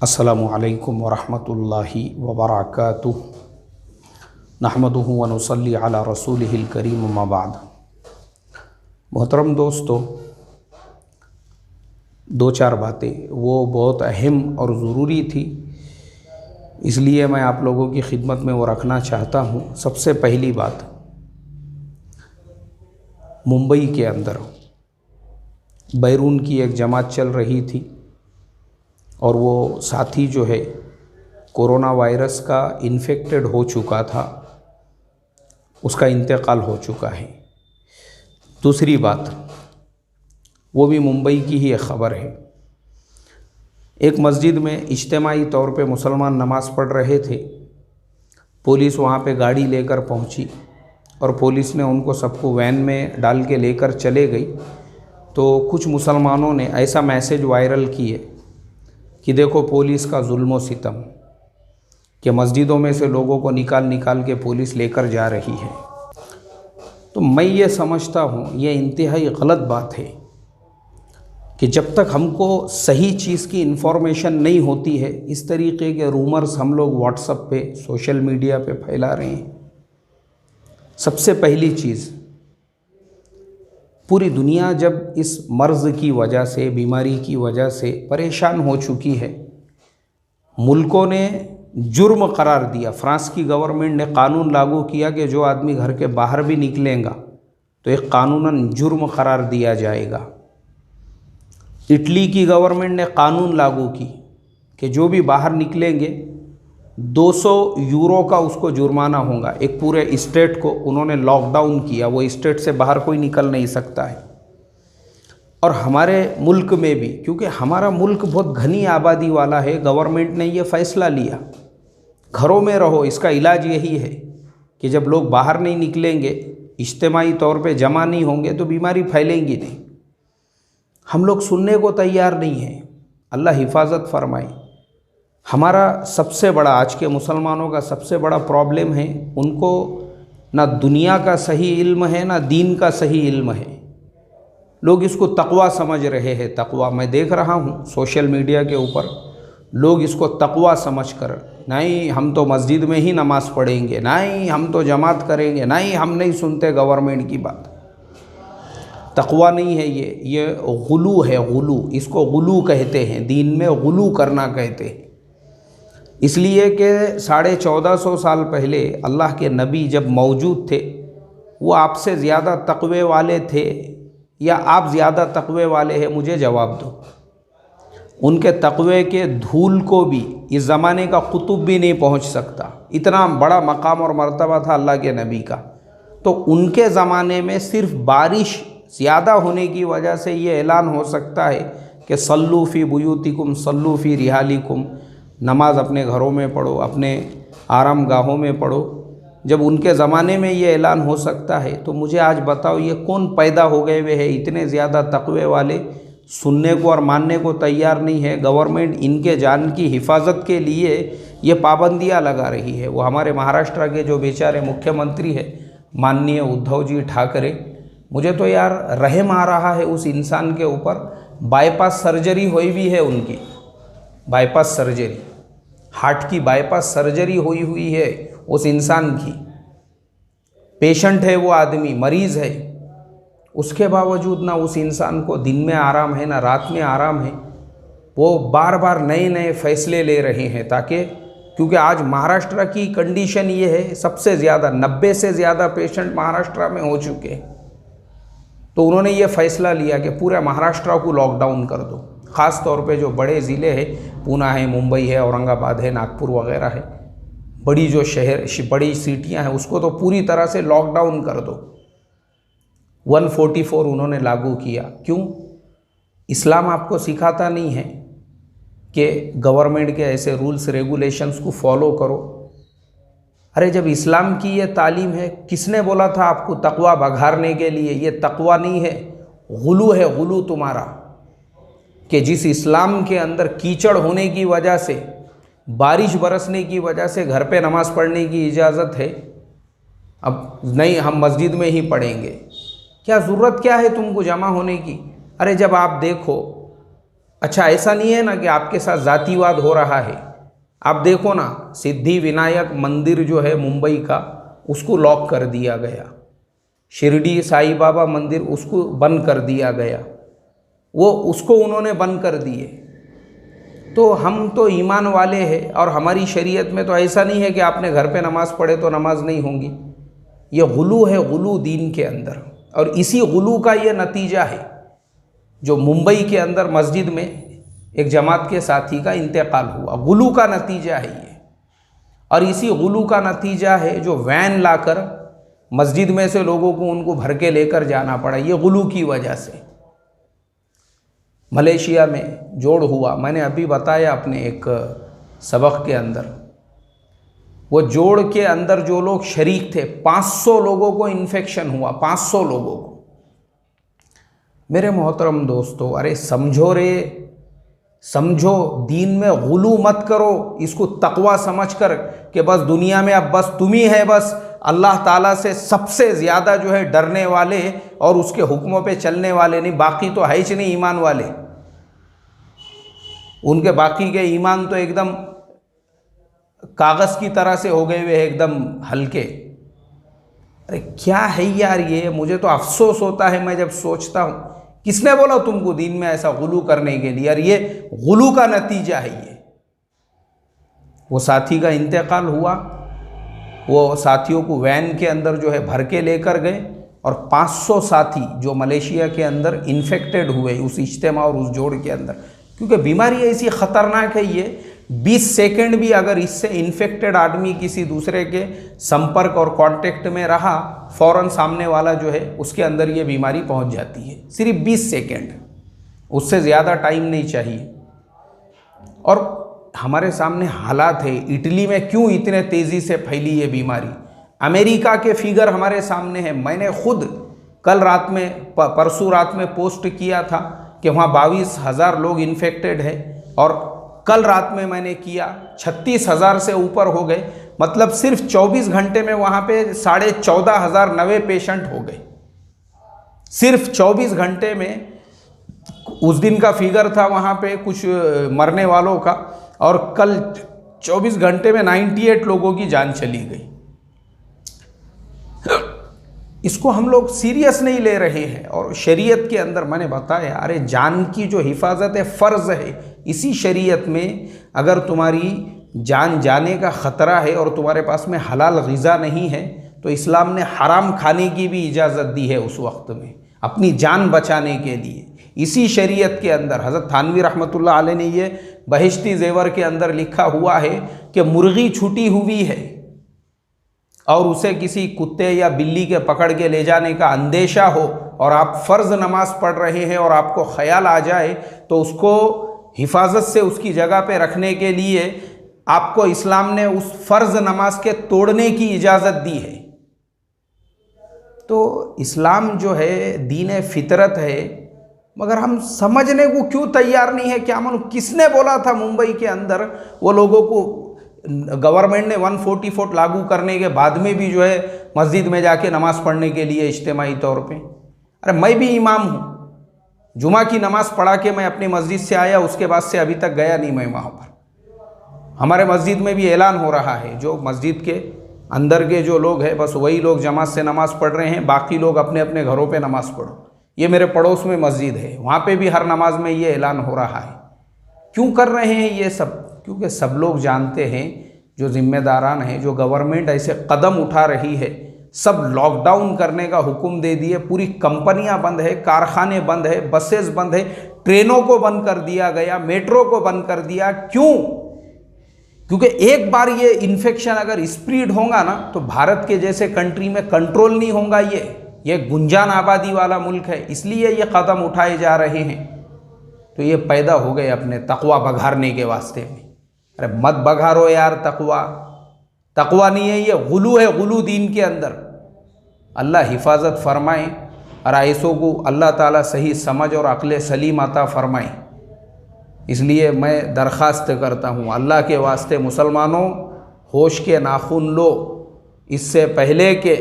अस्सलामु अलैकुम वरहमतुल्लाहि वबरकातुह। नहमदुहु व नुसल्ली अला रसूलिहिल करीम, अम्मा बाद। मोहतरम दोस्तों, दो चार बातें वो बहुत अहम और ज़रूरी थी, इसलिए मैं आप लोगों की खिदमत में वो रखना चाहता हूँ। सबसे पहली बात, मुंबई के अंदर बैरून की एक जमात चल रही थी और वो साथी जो है कोरोना वायरस का इन्फेक्टेड हो चुका था, उसका इंतकाल हो चुका है। दूसरी बात, वो भी मुंबई की ही एक ख़बर है। एक मस्जिद में इज्तिमाई तौर पे मुसलमान नमाज़ पढ़ रहे थे। पुलिस वहाँ पे गाड़ी लेकर पहुँची और पुलिस ने उनको सबको वैन में डाल के लेकर चले गई। तो कुछ मुसलमानों ने ऐसा मैसेज वायरल किए कि देखो पुलिस का जुल्म सितम, कि मस्जिदों में से लोगों को निकाल के पुलिस लेकर जा रही है। तो मैं ये समझता हूँ ये इंतहाई गलत बात है कि जब तक हमको सही चीज़ की इन्फॉर्मेशन नहीं होती है, इस तरीके के रूमर्स हम लोग व्हाट्सएप पे, सोशल मीडिया पे फैला रहे हैं। सबसे पहली चीज़, पूरी दुनिया जब इस मर्ज़ की वजह से, बीमारी की वजह से परेशान हो चुकी है, मुल्कों ने जुर्म करार दिया। फ्रांस की गवर्नमेंट ने कानून लागू किया कि जो आदमी घर के बाहर भी निकलेगा तो एक कानूनन जुर्म करार दिया जाएगा। इटली की गवर्नमेंट ने कानून लागू की कि जो भी बाहर निकलेंगे 200 यूरो का उसको जुर्माना होगा। एक पूरे स्टेट को उन्होंने लॉकडाउन किया, वो स्टेट से बाहर कोई निकल नहीं सकता है। और हमारे मुल्क में भी, क्योंकि हमारा मुल्क बहुत घनी आबादी वाला है, गवर्नमेंट ने ये फ़ैसला लिया घरों में रहो। इसका इलाज यही है कि जब लोग बाहर नहीं निकलेंगे, इज्तिमाई तौर पे जमा नहीं होंगे तो बीमारी फैलेंगी नहीं। हम लोग सुनने को तैयार नहीं हैं। अल्लाह हिफाजत फरमाए। हमारा सबसे बड़ा, आज के मुसलमानों का सबसे बड़ा प्रॉब्लम है, उनको ना दुनिया का सही इल्म है ना दीन का सही इल्म है। लोग इसको तक़वा समझ रहे हैं। तक़वा, मैं देख रहा हूँ सोशल मीडिया के ऊपर लोग इसको तक़वा समझकर, नहीं हम तो मस्जिद में ही नमाज़ पढ़ेंगे, नहीं हम तो जमात करेंगे, नहीं हम नहीं सुनते गवर्नमेंट की बात। तक़वा नहीं है ये गुलू है, गुलू। इसको गुलू कहते हैं, दीन में गुलू करना कहते हैं। इसलिए कि 1450 साल पहले अल्लाह के नबी जब मौजूद थे, वो आपसे ज़्यादा तक़वे वाले थे या आप ज़्यादा तक़वे वाले हैं? मुझे जवाब दो। उनके तक़वे के धूल को भी इस ज़माने का कुतुब भी नहीं पहुंच सकता। इतना बड़ा मकाम और मर्तबा था अल्लाह के नबी का। तो उनके ज़माने में सिर्फ बारिश ज़्यादा होने की वजह से ये ऐलान हो सकता है कि सल्लू फ़ी बुयूतिकुम सल्लू फ़ी रिहालिकुम, नमाज अपने घरों में पढ़ो, अपने आराम गाहों में पढ़ो। जब उनके ज़माने में ये ऐलान हो सकता है, तो मुझे आज बताओ ये कौन पैदा हो गए हुए हैं इतने ज़्यादा तक़वे वाले, सुनने को और मानने को तैयार नहीं है। गवर्नमेंट इनके जान की हिफाजत के लिए ये पाबंदियां लगा रही है। वो हमारे महाराष्ट्र के जो बेचारे मुख्यमंत्री है माननीय उद्धव जी ठाकरे, मुझे तो यार रहम आ रहा है उस इंसान के ऊपर। बाईपास सर्जरी हुई भी है उनकी, बाईपास सर्जरी, हार्ट की बाईपास सर्जरी हुई है उस इंसान की। पेशेंट है वो आदमी, मरीज़ है, उसके बावजूद ना उस इंसान को दिन में आराम है ना रात में आराम है। वो बार बार नए फ़ैसले ले रहे हैं ताकि, क्योंकि आज महाराष्ट्र की कंडीशन ये है, सबसे ज़्यादा 90 से ज़्यादा पेशेंट महाराष्ट्र में हो चुके हैं। तो उन्होंने ये फ़ैसला लिया कि पूरे महाराष्ट्र को लॉकडाउन कर दो। ख़ास तौर पे जो बड़े ज़िले हैं, पूना है, मुंबई है, औरंगाबाद है, नागपुर वगैरह है, बड़ी जो शहर, बड़ी सिटियां हैं, उसको तो पूरी तरह से लॉकडाउन कर दो। 144 उन्होंने लागू किया। क्यों? इस्लाम आपको सिखाता नहीं है कि गवर्नमेंट के ऐसे रूल्स रेगुलेशंस को फॉलो करो। अरे जब इस्लाम की ये तालीम है, किसने बोला था आपको तक़वा बघारने के लिए? ये तक़वा नहीं है, गुलू है, गुलू तुम्हारा। कि जिस इस्लाम के अंदर कीचड़ होने की वजह से, बारिश बरसने की वजह से घर पे नमाज़ पढ़ने की इजाज़त है, अब नहीं हम मस्जिद में ही पढ़ेंगे। क्या ज़रूरत क्या है तुमको जमा होने की? अरे जब आप देखो अच्छा, ऐसा नहीं है ना कि आपके साथ जातिवाद हो रहा है। आप देखो ना, सिद्धि विनायक मंदिर जो है मुंबई का, उसको लॉक कर दिया गया। शिरडी साईं बाबा मंदिर, उसको बंद कर दिया गया। वो उसको उन्होंने बंद कर दिए। तो हम तो ईमान वाले हैं, और हमारी शरीयत में तो ऐसा नहीं है कि आपने घर पे नमाज़ पढ़े तो नमाज नहीं होंगी। ये गुलू है, गुलू दीन के अंदर। और इसी गुलू का ये नतीजा है जो मुंबई के अंदर मस्जिद में एक जमात के साथी का इंतकाल हुआ। गुलू का नतीजा है ये। और इसी गुलू का नतीजा है जो वैन लाकर मस्जिद में से लोगों को उनको भर के लेकर जाना पड़ा, ये गुलू की वजह से। मलेशिया में जोड़ हुआ, मैंने अभी बताया अपने एक सबक के अंदर। वो जोड़ के अंदर जो लोग शरीक थे, 500 लोगों को इन्फेक्शन हुआ, 500 लोगों को। मेरे मोहतरम दोस्तों, अरे समझो रे, समझो, दीन में गुलू मत करो। इसको तकवा समझकर कि बस दुनिया में अब बस तुम ही है, बस अल्लाह ताला से सबसे ज़्यादा जो है डरने वाले और उसके हुक्मों पे चलने वाले, नहीं बाकी तो है ही नहीं ईमान वाले। उनके बाकी के ईमान तो एकदम कागज़ की तरह से हो गए हुए, एकदम हल्के। अरे क्या है यार ये, मुझे तो अफसोस होता है मैं जब सोचता हूँ, किसने बोला तुमको दीन में ऐसा गुलू करने के लिए? और ये गुलू का नतीजा है ये। वो साथी का इंतकाल हुआ, वो साथियों को वैन के अंदर जो है भर के लेकर गए, और 500 साथी जो मलेशिया के अंदर इन्फेक्टेड हुए उस इज्तिमा और उस जोड़ के अंदर। क्योंकि बीमारी ऐसी ख़तरनाक है ये, 20 सेकंड भी अगर इससे इन्फेक्टेड आदमी किसी दूसरे के संपर्क और कांटेक्ट में रहा, फ़ौरन सामने वाला जो है उसके अंदर ये बीमारी पहुंच जाती है। सिर्फ 20 सेकंड, उससे ज़्यादा टाइम नहीं चाहिए। और हमारे सामने हालात है, इटली में क्यों इतने तेज़ी से फैली ये बीमारी। अमेरिका के फिगर हमारे सामने है। मैंने खुद कल रात में, परसों रात में पोस्ट किया था कि वहाँ 22,000 लोग इन्फेक्टेड है, और कल रात में मैंने किया 36,000 से ऊपर हो गए। मतलब सिर्फ 24 घंटे में वहाँ पे 14,500 नए पेशेंट हो गए। सिर्फ 24 घंटे में। उस दिन का फिगर था वहाँ पे कुछ मरने वालों का, और कल 24 घंटे में 98 लोगों की जान चली गई। इसको हम लोग सीरियस नहीं ले रहे हैं। और शरीयत के अंदर मैंने बताया, अरे जान की जो हिफाजत है फ़र्ज़ है। इसी शरीयत में अगर तुम्हारी जान जाने का ख़तरा है और तुम्हारे पास में हलाल ग़िज़ा नहीं है, तो इस्लाम ने हराम खाने की भी इजाज़त दी है उस वक्त में, अपनी जान बचाने के लिए। इसी शरीयत के अंदर हज़रत थानवी रहमतुल्लाह अलैह ने ये बहिश्ती ज़ेवर के अंदर लिखा हुआ है कि मुर्गी छूटी हुई है और उसे किसी कुत्ते या बिल्ली के पकड़ के ले जाने का अंदेशा हो, और आप फ़र्ज़ नमाज पढ़ रहे हैं और आपको ख्याल आ जाए, तो उसको हिफाजत से उसकी जगह पे रखने के लिए आपको इस्लाम ने उस फ़र्ज़ नमाज के तोड़ने की इजाज़त दी है। तो इस्लाम जो है दीन फितरत है, मगर हम समझने को क्यों तैयार नहीं है? क्या मालूम किसने बोला था मुंबई के अंदर वो लोगों को, गवर्नमेंट ने 144 लागू करने के बाद में भी जो है मस्जिद में जाके नमाज़ पढ़ने के लिए इज्तिमाई तौर पे। अरे मैं भी इमाम हूँ, जुमा की नमाज़ पढ़ा के मैं अपनी मस्जिद से आया, उसके बाद से अभी तक गया नहीं मैं वहाँ पर। हमारे मस्जिद में भी ऐलान हो रहा है, जो मस्जिद के अंदर के जो लोग हैं बस वही लोग जमात से नमाज़ पढ़ रहे हैं, बाकी लोग अपने अपने घरों पे नमाज़ पढ़ो। ये मेरे पड़ोस में मस्जिद है, वहाँ पे भी हर नमाज में ये ऐलान हो रहा है। क्यों कर रहे हैं ये सब? क्योंकि सब लोग जानते हैं, जो जिम्मेदारान हैं, जो गवर्नमेंट ऐसे कदम उठा रही है, सब लॉकडाउन करने का हुक्म दे दिए, पूरी कंपनियां बंद है, कारखाने बंद है, बसेस बंद है, ट्रेनों को बंद कर दिया गया, मेट्रो को बंद कर दिया। क्यों? क्योंकि एक बार ये इन्फेक्शन अगर स्प्रीड होगा ना, तो भारत के जैसे कंट्री में कंट्रोल नहीं होगा। ये गुंजान आबादी वाला मुल्क है, इसलिए ये कदम उठाए जा रहे हैं। तो ये पैदा हो गए अपने तकवा बघारने के वास्ते में। अरे मत बघारो यार, तकवा नहीं है, ये गुलू है, गुलू दीन के अंदर। अल्लाह हिफाजत फरमाए और ऐसों को अल्लाह ताला सही समझ और अक्ल सलीम अता फरमाए। इसलिए मैं दरख्वास्त करता हूँ, अल्लाह के वास्ते मुसलमानों, होश के नाखून लो। इससे पहले के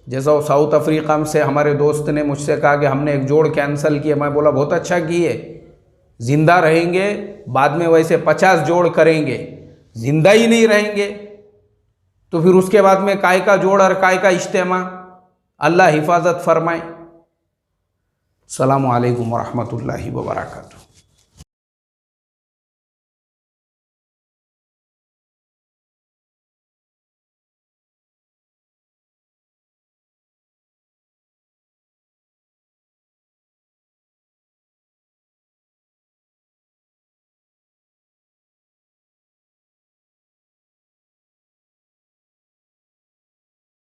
जैसा साउथ अफ्रीका से हमारे दोस्त ने मुझसे कहा कि हमने एक जोड़ कैंसिल किया, मैं बोला बहुत अच्छा किए, ज़िंदा रहेंगे, बाद में वैसे 50 जोड़ करेंगे, ज़िंदा ही नहीं रहेंगे तो फिर उसके बाद में काय का जोड़ और काय का इज्तिमा। अल्लाह हिफाजत फरमाए। अस्सलामु अलैकुम वरहमतुल्लाहि वबरकातुहू।